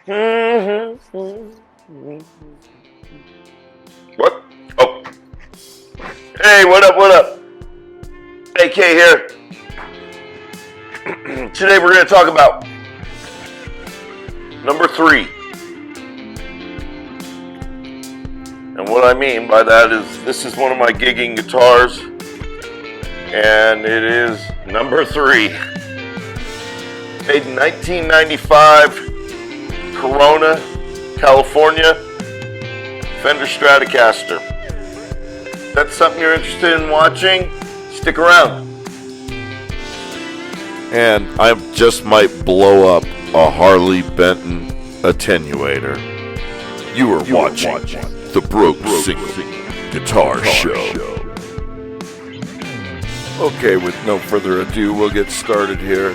What? Oh. Hey, what up, what up? AK here. Today we're going to talk about number 3. And what I mean by that is this is one of my gigging guitars, and it is number 3. Made in 1995, Corona, California, Fender Stratocaster. If that's something you're interested in watching, stick around. And I just might blow up a Harley Benton Attenuator. You are watching the Broke Singing Guitar Show. Okay, with no further ado, we'll get started here.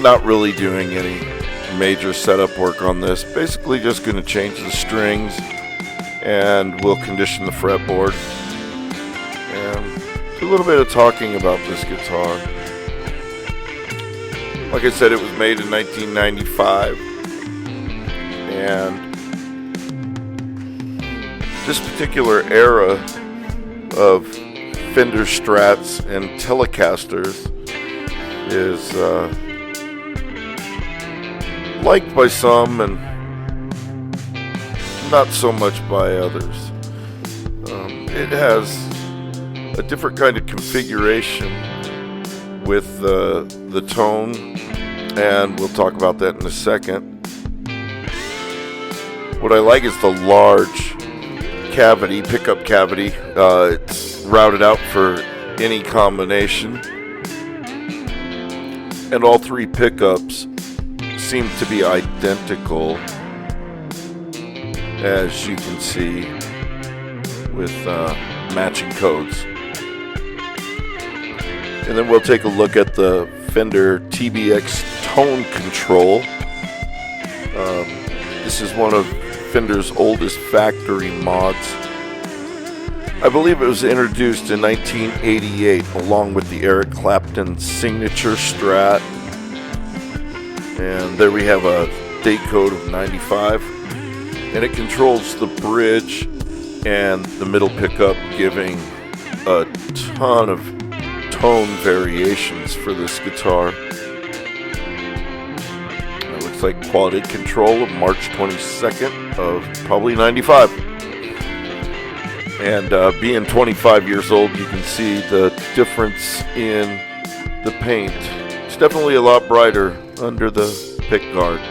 Not really doing any major setup work on this. Basically just going to change the strings and we'll condition the fretboard. And do a little bit of talking about this guitar. Like I said, it was made in 1995. And this particular era of Fender Strats and Telecasters is liked by some and not so much by others. It has a different kind of configuration with the tone, and we'll talk about that in a second. What I like is the large cavity, pickup cavity. It's routed out for any combination, and all 3 pickups seem to be identical, as you can see, with matching codes. And then we'll take a look at the Fender TBX Tone control. This is one of Fender's oldest factory mods. I believe it was introduced in 1988 along with the Eric Clapton signature Strat. And there we have a date code of 95. And it controls the bridge and the middle pickup, giving a ton of tone variations for this guitar. It looks like quality control of March 22nd of probably 95. And being 25 years old, you can see the difference in the paint. It's definitely a lot brighter under the pick guard.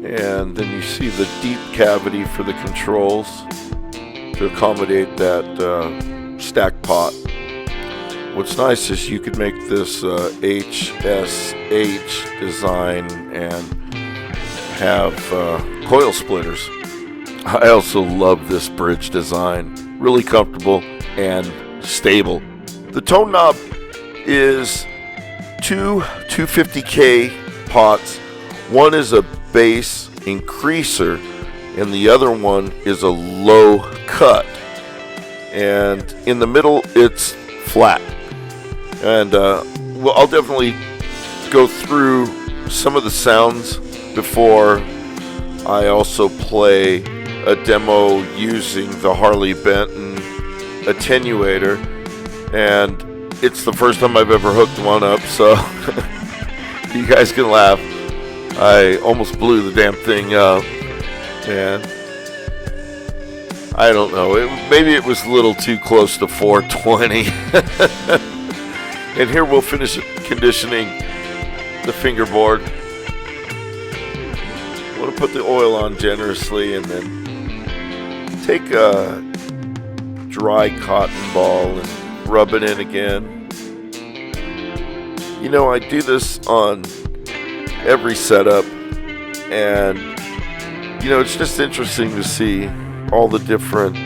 And then you see the deep cavity for the controls to accommodate that stack pot. What's nice is you could make this HSH design and have coil splitters. I also love this bridge design. Really comfortable and stable. The tone knob is 2 250K pots. One is a bass increaser and the other one is a low cut. And in the middle it's flat. And well, I'll definitely go through some of the sounds before I also play a demo using the Harley Benton Attenuator, and it's the first time I've ever hooked one up, so you guys can laugh. I almost blew the damn thing up, and I don't know, maybe it was a little too close to 420. And here we'll finish conditioning the fingerboard. I want to put the oil on generously and then take a dry cotton ball and rub it in again. You know, I do this on every setup, and you know, it's just interesting to see all the different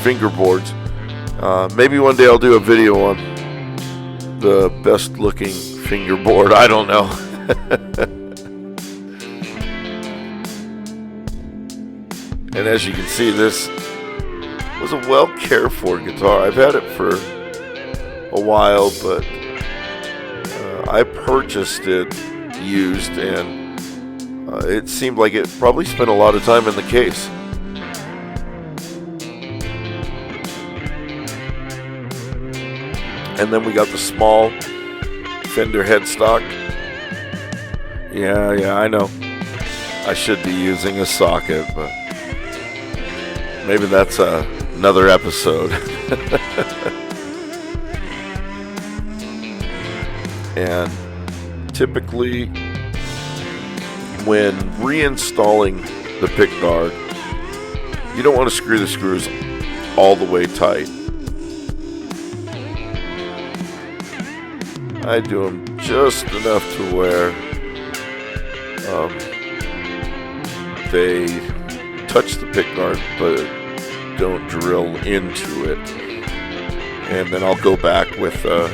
fingerboards. Maybe one day I'll do a video on the best looking fingerboard. I don't know. And as you can see, this was a well cared for guitar. I've had it for a while, but purchased it used, and it seemed like it probably spent a lot of time in the case. And then we got the small Fender headstock. Yeah, I know. I should be using a socket, but maybe that's another episode. And typically, when reinstalling the pick guard, you don't want to screw the screws all the way tight. I do them just enough to where they touch the pick guard but don't drill into it. And then I'll go back with a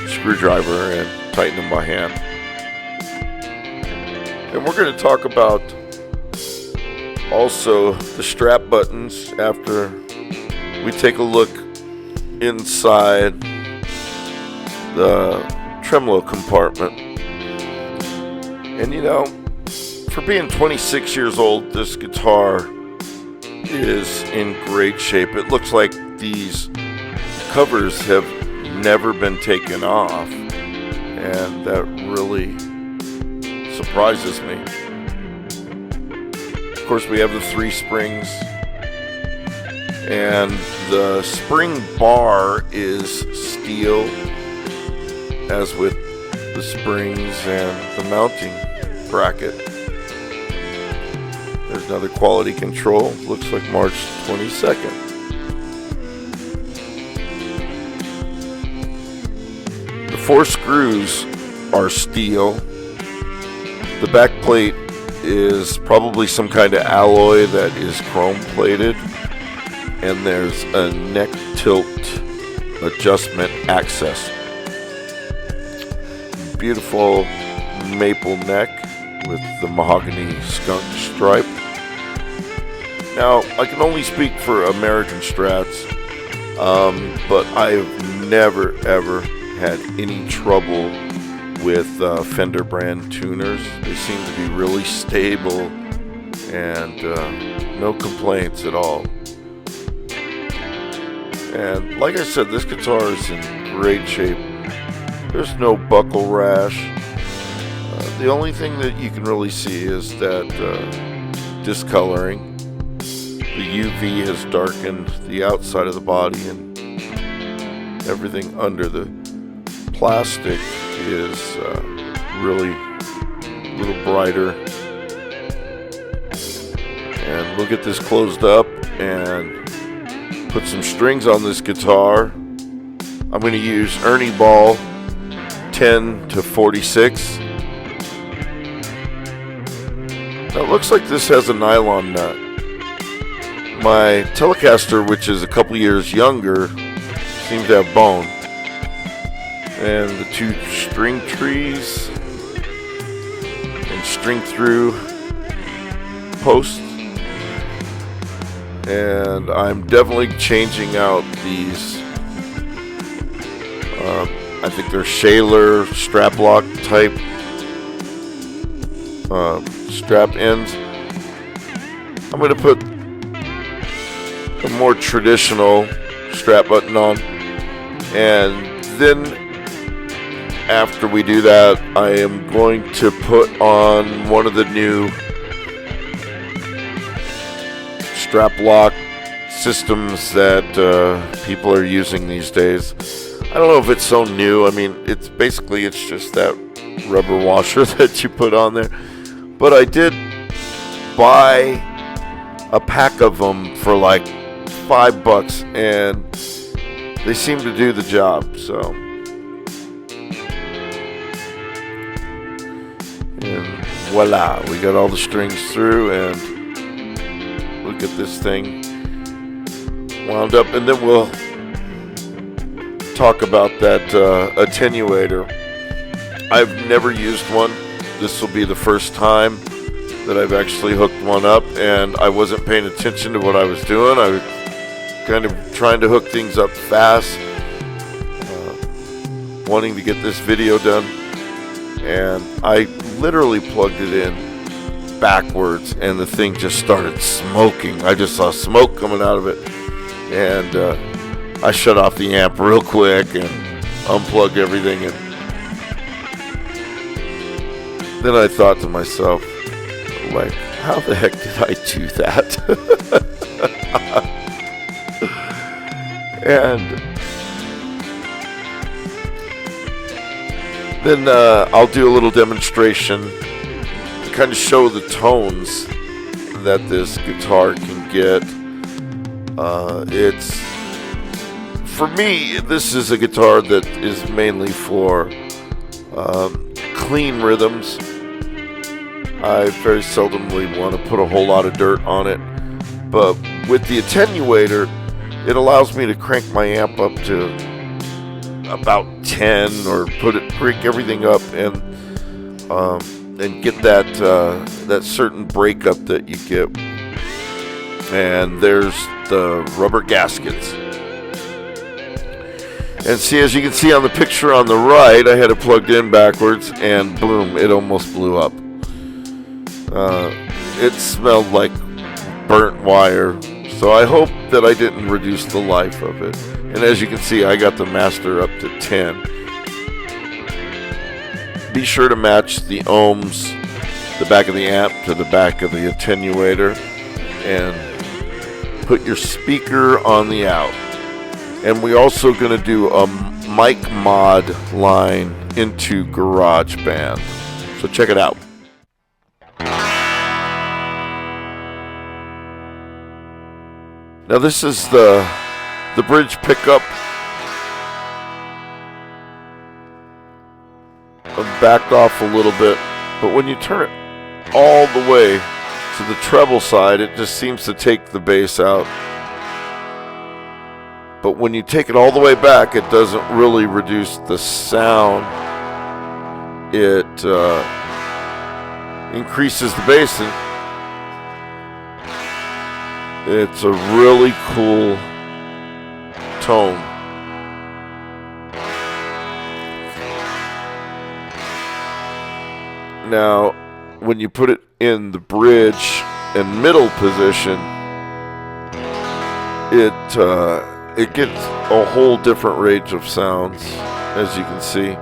screwdriver and tighten them by hand. And we're going to talk about also the strap buttons after we take a look inside the tremolo compartment. And you know, for being 26 years old, this guitar is in great shape. It looks like these covers have never been taken off, and that really surprises me. Of course, we have the 3 springs, and the spring bar is steel, as with the springs and the mounting bracket. There's another quality control. Looks like March 22nd. The 4 screws are steel. The back plate is probably some kind of alloy that is chrome plated. And there's a neck tilt adjustment access. Beautiful maple neck with the mahogany skunk stripe. Now, I can only speak for American Strats, but I've never ever had any trouble with Fender brand tuners. They seem to be really stable and no complaints at all. And like I said, this guitar is in great shape. There's no buckle rash. The only thing that you can really see is that discoloring. The UV has darkened the outside of the body, and everything under the plastic is really a little brighter. And we'll get this closed up and put some strings on this guitar. I'm going to use Ernie Ball 10 to 46. Now it looks like this has a nylon nut. My Telecaster, which is a couple years younger, seems to have bone. And the 2 string trees and string through posts. And I'm definitely changing out these. I think they're Shaler strap lock type strap ends. I'm going to put a more traditional strap button on, and then after we do that, I am going to put on one of the new strap lock systems that people are using these days. I don't know if it's so new. I mean, it's just that rubber washer that you put on there. But I did buy a pack of them for like $5, and they seem to do the job. So, and voila, we got all the strings through, and we'll get this thing wound up, and then we'll talk about that attenuator. I've never used one. This will be the first time that I've actually hooked one up, and I wasn't paying attention to what I was doing. I was kind of trying to hook things up fast, wanting to get this video done. and I literally plugged it in backwards, and the thing just started smoking. I just saw smoke coming out of it, and I shut off the amp real quick and unplugged everything, and then I thought to myself, like, how the heck did I do that? And then I'll do a little demonstration to kind of show the tones that this guitar can get. It's, for me, this is a guitar that is mainly for clean rhythms. I very seldomly want to put a whole lot of dirt on it, but with the attenuator, it allows me to crank my amp up to about 10, or crank everything up and get that certain breakup that you get. And there's the rubber gaskets. And see, as you can see on the picture on the right, I had it plugged in backwards, and boom, it almost blew up. It smelled like burnt wire, so I hope that I didn't reduce the life of it. And as you can see, I got the master up to 10. Be sure to match the ohms, the back of the amp to the back of the attenuator, and put your speaker on the out. And we're also going to do a mic mod line into GarageBand. So check it out. Now this is the bridge pickup. I'm backed off a little bit, but when you turn it all the way to the treble side, it just seems to take the bass out. But when you take it all the way back, it doesn't really reduce the sound. It increases the bass, and it's a really cool tone. Now, when you put it in the bridge and middle position, it gets a whole different range of sounds, as you can see.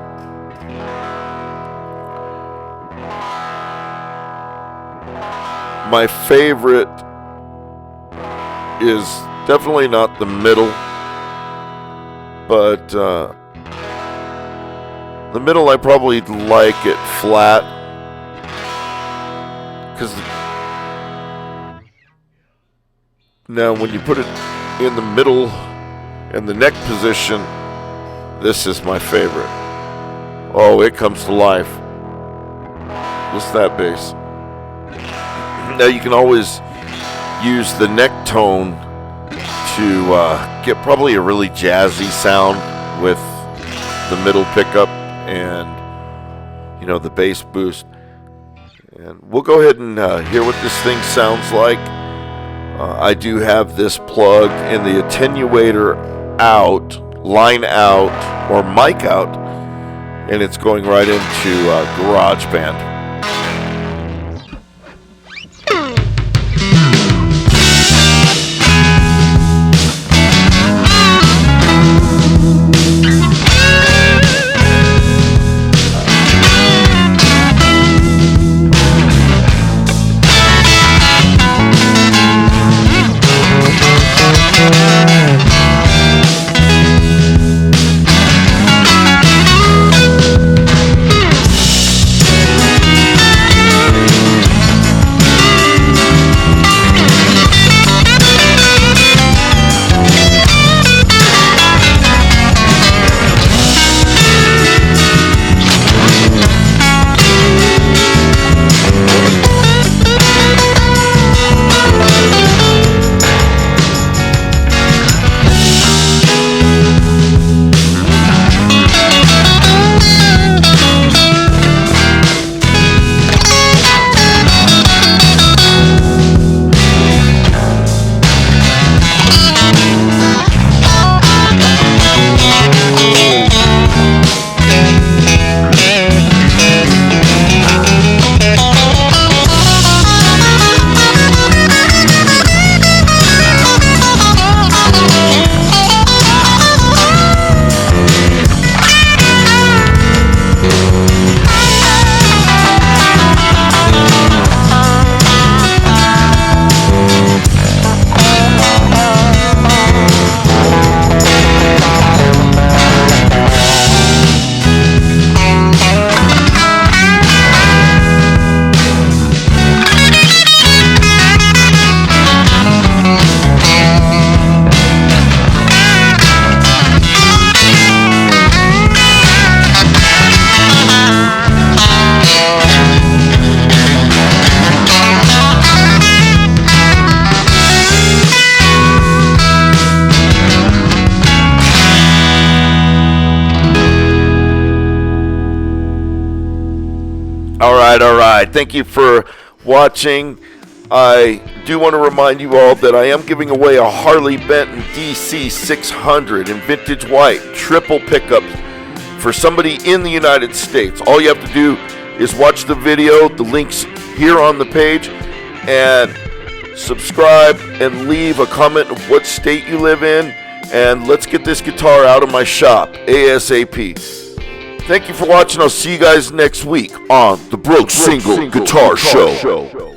My favorite is definitely not the middle, but the middle I probably like it flat, because now when you put it in the middle and the neck position, this is my favorite. Oh, it comes to life. What's that bass? Now you can always use the neck tone to get probably a really jazzy sound with the middle pickup and, you know, the bass boost. And we'll go ahead and hear what this thing sounds like. I do have this plug in the attenuator out, line out, or mic out, and it's going right into GarageBand. All right. Thank you for watching. I do want to remind you all that I am giving away a Harley Benton DC 600 in vintage white, triple pickup for somebody in the United States. All you have to do is watch the video, the link's here on the page, and subscribe and leave a comment of what state you live in, and let's get this guitar out of my shop ASAP. Thank you for watching. I'll see you guys next week on the Broke Single Guitar Show.